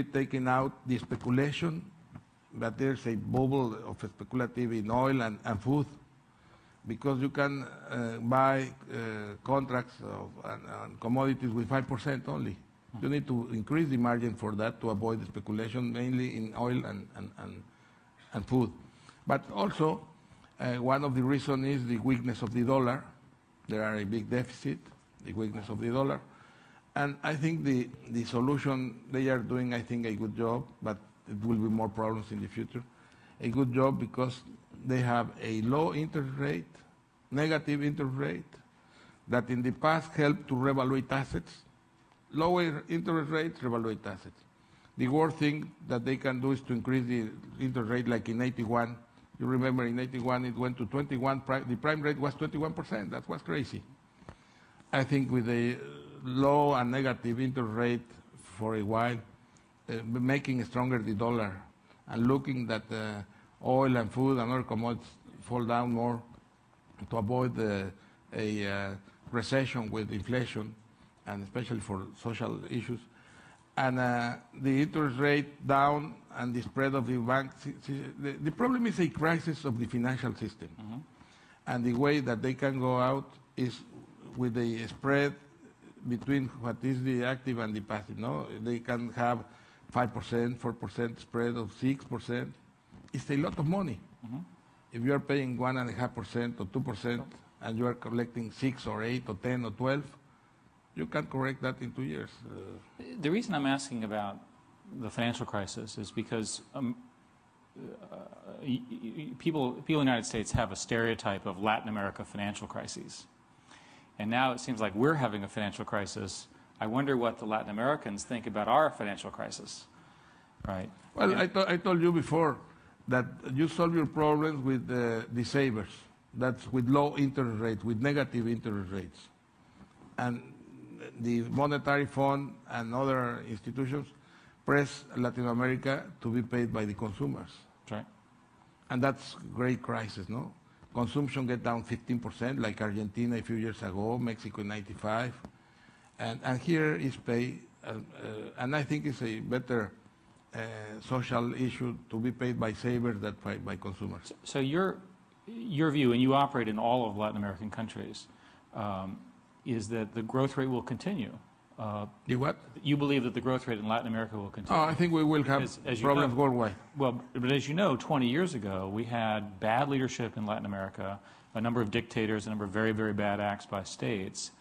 taking out the speculation, that there's a bubble of speculative in oil and food, because you can buy contracts and commodities with 5% only. You need to increase the margin for that to avoid the speculation, mainly in oil and food. But also, one of the reasons is the weakness of the dollar. There are a big deficit, the weakness of the dollar. And I think the solution, they are doing, I think, a good job, but it will be more problems in the future. A good job because they have a low interest rate, negative interest rate, that in the past helped to revalue assets. Lower interest rates, revalue assets. The worst thing that they can do is to increase the interest rate like in 81. You remember in 81 it went to 21, the prime rate was 21%, that was crazy. I think with a low and negative interest rate for a while, making stronger the dollar and looking that oil and food and other commodities fall down more to avoid a recession with inflation, and especially for social issues, and the interest rate down and the spread of the banks. The problem is a crisis of the financial system. And the way that they can go out is with a spread between what is the active and the passive. No, they can have 5%, 4% spread of 6%. It's a lot of money. If you are paying 1.5% or 2%, and you are collecting 6 or 8 or 10 or 12, you can correct that in 2 years. The reason I'm asking about the financial crisis is because people in the United States have a stereotype of Latin America financial crises. And now it seems like we're having a financial crisis. I wonder what the Latin Americans think about our financial crisis, right? Well, yeah. I told you before that you solve your problems with the savers. That's with low interest rates, with negative interest rates. And the Monetary Fund and other institutions press Latin America to be paid by the consumers. That's right. And that's great crisis, no? Consumption get down 15%, like Argentina a few years ago, Mexico in 95. And here is pay, and I think it's a better social issue to be paid by savers than by consumers. So your view, and you operate in all of Latin American countries, is that the growth rate will continue. The what? You believe that the growth rate in Latin America will continue? Oh, I think we will have problems worldwide. Well, but as you know, 20 years ago, we had bad leadership in Latin America, a number of dictators, a number of very, very bad acts by states.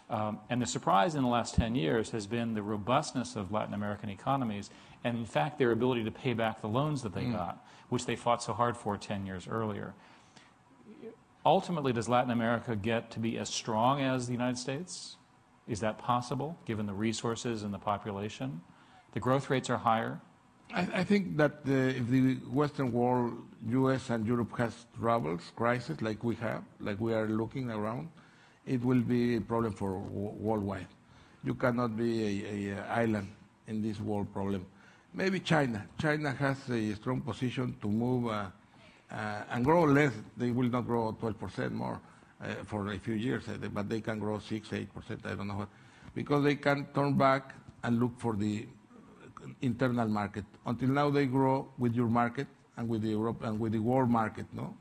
And the surprise in the last 10 years has been the robustness of Latin American economies, and in fact, their ability to pay back the loans that they got, which they fought so hard for 10 years earlier. Ultimately, does Latin America get to be as strong as the United States? Is that possible, given the resources and the population? The growth rates are higher? I think that if the Western world, US and Europe has troubles, crisis like we have, like we are looking around, it will be a problem for worldwide. You cannot be an island in this world problem. Maybe China. China has a strong position to move and grow less. They will not grow 12% more for a few years, but they can grow 6, 8%, I don't know what, because they can turn back and look for the internal market. Until now, they grow with your market and with the Europe and with the world market, no?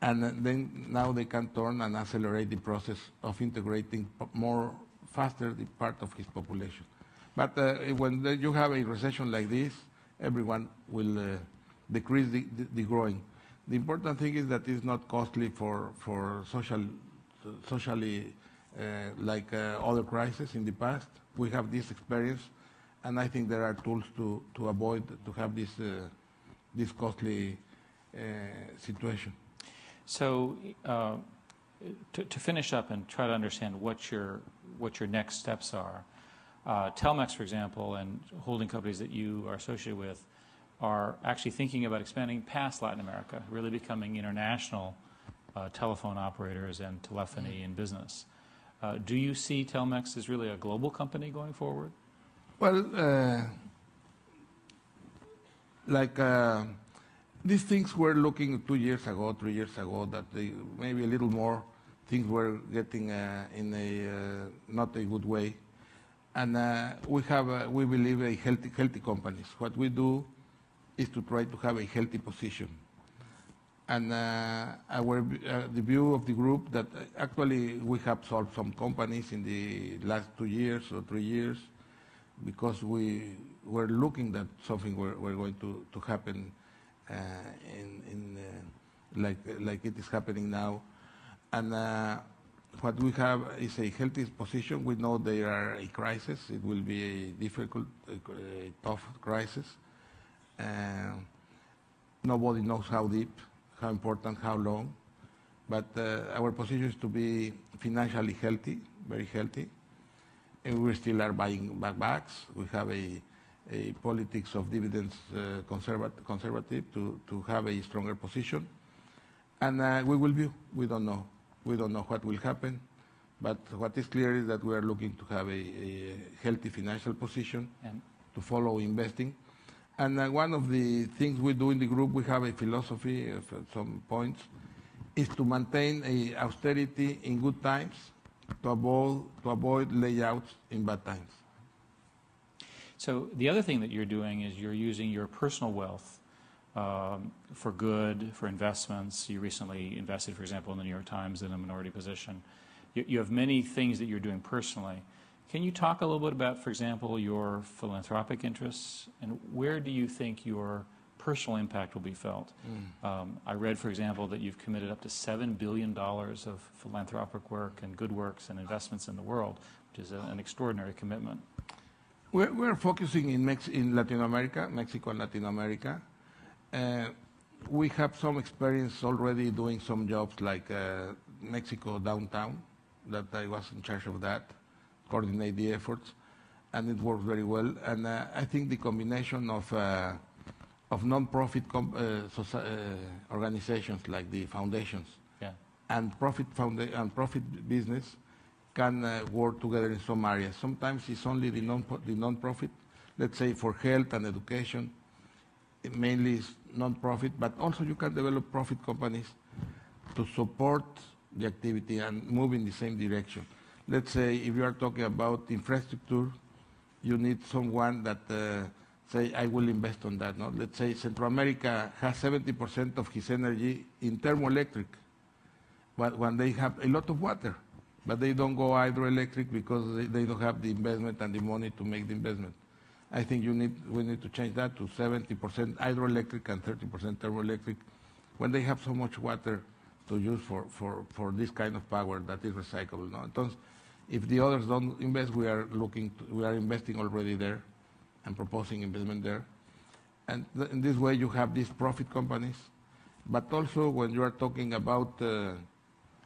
And then now they can turn and accelerate the process of integrating more faster the part of his population. But when you have a recession like this, everyone will decrease the growing. The important thing is that it's not costly for socially like other crises in the past. We have this experience, and I think there are tools to avoid to have this costly situation. So to finish up and try to understand what your next steps are, Telmex, for example, and holding companies that you are associated with are actually thinking about expanding past Latin America, really becoming international telephone operators and telephony in business. Do you see Telmex as really a global company going forward? Well, these things were looking 2 years ago, 3 years ago, that maybe a little more things were getting in a not a good way. And we believe a healthy companies. What we do is to try to have a healthy position. And the view of the group that actually we have solved some companies in the last 2 years or 3 years because we were looking that something were going to happen like it is happening now. And what we have is a healthy position. We know there are a crisis. It will be a difficult, a tough crisis. Nobody knows how deep, how important, how long. But our position is to be financially healthy, very healthy. And we still are buying bags. We have a politics of dividends conservative to have a stronger position. And we will view. We don't know. We don't know what will happen, but what is clear is that we are looking to have a healthy financial position and to follow investing. And one of the things we do in the group, we have a philosophy of some points, is to maintain a austerity in good times to avoid layouts in bad times. So the other thing that you're doing is you're using your personal wealth for good, for investments. You recently invested, for example, in the New York Times in a minority position. You have many things that you're doing personally. Can you talk a little bit about, for example, your philanthropic interests, and where do you think your personal impact will be felt? I read, for example, that you've committed up to $7 billion of philanthropic work and good works and investments in the world, which is an extraordinary commitment. We're focusing in Latin America, Mexico and Latin America. We have some experience already doing some jobs like Mexico downtown, that I was in charge of that, coordinate the efforts, and it works very well. And I think the combination of non-profit organizations like the foundations and profit business can work together in some areas. Sometimes it's only the non-profit, let's say for health and education. It mainly is non-profit, but also you can develop profit companies to support the activity and move in the same direction. Let's say if you are talking about infrastructure, you need someone that say, I will invest on that. No? Let's say Central America has 70% of his energy in thermoelectric, but when they have a lot of water, but they don't go hydroelectric because they don't have the investment and the money to make the investment. I think we need to change that to 70% hydroelectric and 30% thermoelectric when they have so much water to use for this kind of power that is recyclable. No? Entonces, if the others don't invest, we are investing already there and proposing investment there. And in this way, you have these profit companies. But also, when you are talking about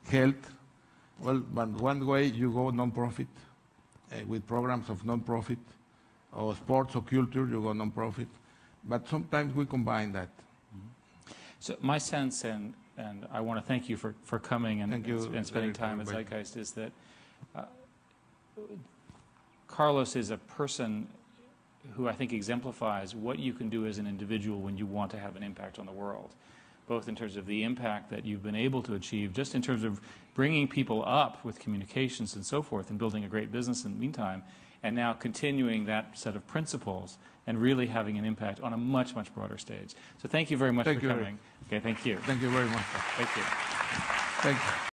health, well, one way you go non-profit with programs of non-profit, or sports or culture, you go non-profit. But sometimes we combine that. So my sense, and I want to thank you for coming and spending time at Zeitgeist, is that Carlos is a person who I think exemplifies what you can do as an individual when you want to have an impact on the world, both in terms of the impact that you've been able to achieve, just in terms of bringing people up with communications and so forth and building a great business in the meantime, and now continuing that set of principles and really having an impact on a much, much broader stage. So thank you very much for coming. Okay, thank you. Thank you very much. Thank you. Thank you.